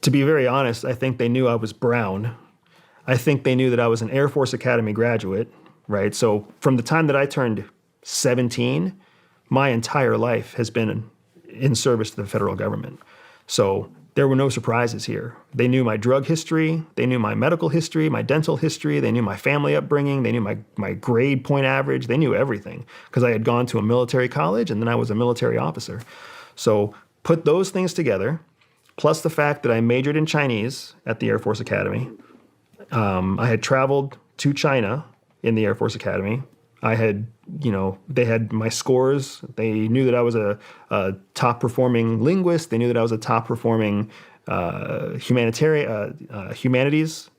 To be very honest, I think they knew I was brown. I think they knew that I was an Air Force Academy graduate, right? So from the time that I turned 17, my entire life has been in service to the federal government. So there were no surprises here. They knew my drug history, they knew my medical history, my dental history, they knew my family upbringing, they knew my grade point average, they knew everything because I had gone to a military college and then I was a military officer. So put those things together, plus the fact that I majored in Chinese at the Air Force Academy. I had traveled to China in the Air Force Academy. I had, they had my scores. They knew that I was a top performing linguist. They knew that I was a top performing humanities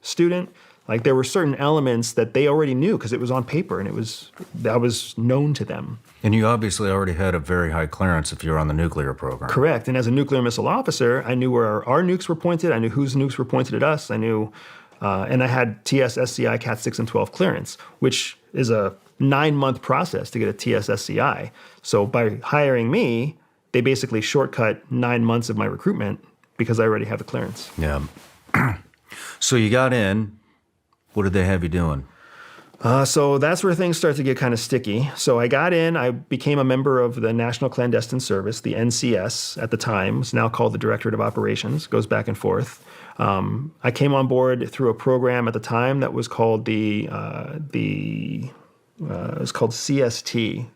student. Like there were certain elements that they already knew because it was on paper and I was known to them. And you obviously already had a very high clearance if you were on the nuclear program. Correct. And as a nuclear missile officer, I knew where our nukes were pointed. I knew whose nukes were pointed at us. I knew, and I had TS-SCI Cat 6 and 12 clearance, which is a 9-month process to get a TS-SCI. So by hiring me, they basically shortcut 9 months of my recruitment because I already have the clearance. Yeah. So you got in. What did they have you doing? So that's where things start to get kind of sticky. So I got in, I became a member of the National Clandestine Service, the NCS at the time. It's now called the Directorate of Operations, goes back and forth. I came on board through a program at the time that was called it was called CST.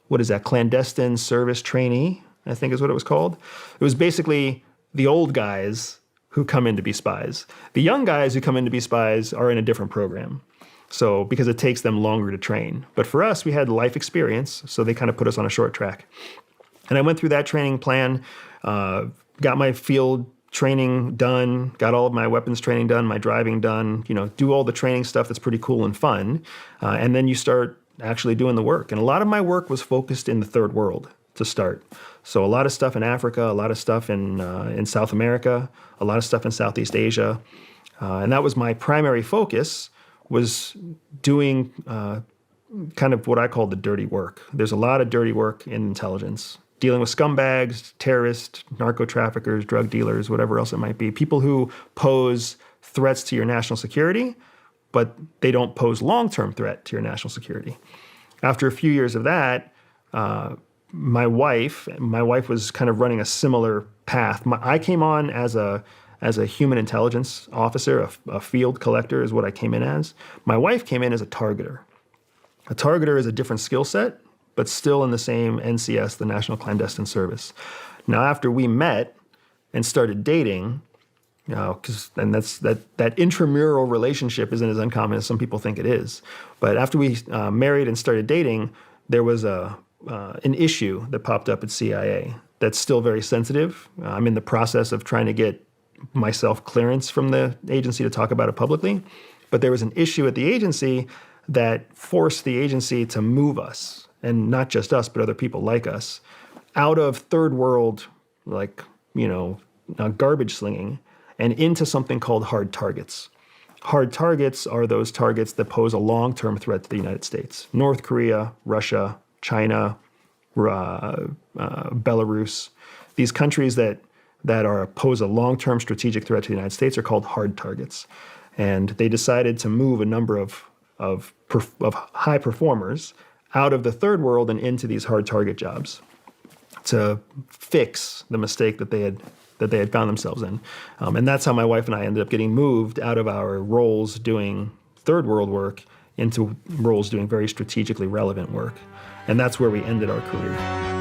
What is that? Clandestine Service Trainee, I think is what it was called. It was basically the old guys who come in to be spies. The young guys who come in to be spies are in a different program. So because it takes them longer to train. But for us, we had life experience, so they kind of put us on a short track. And I went through that training plan, got my field training done, got all of my weapons training done, my driving done, do all the training stuff that's pretty cool and fun. And then you start actually doing the work. And a lot of my work was focused in the third world to start. So a lot of stuff in Africa, a lot of stuff in South America, a lot of stuff in Southeast Asia. And that was my primary focus, was doing kind of what I call the dirty work. There's a lot of dirty work in intelligence, dealing with scumbags, terrorists, narco traffickers, drug dealers, whatever else it might be, people who pose threats to your national security, but they don't pose long-term threat to your national security. After a few years of that, my wife was kind of running a similar path. I came on as a human intelligence officer, a field collector is what I came in as. My wife came in as a targeter. A targeter is a different skill set, but still in the same NCS, the National Clandestine Service. Now, after we met and started dating, that intramural relationship isn't as uncommon as some people think it is. But after we married and started dating, there was an issue that popped up at CIA that's still very sensitive. I'm in the process of trying to get myself clearance from the agency to talk about it publicly. But there was an issue at the agency that forced the agency to move us, and not just us, but other people like us, out of third world, garbage slinging, and into something called hard targets. Hard targets are those targets that pose a long-term threat to the United States. North Korea, Russia, China, Belarus. These countries that pose a long-term strategic threat to the United States are called hard targets. And they decided to move a number of high performers out of the third world and into these hard target jobs to fix the mistake that they had found themselves in. And that's how my wife and I ended up getting moved out of our roles doing third world work into roles doing very strategically relevant work. And that's where we ended our career.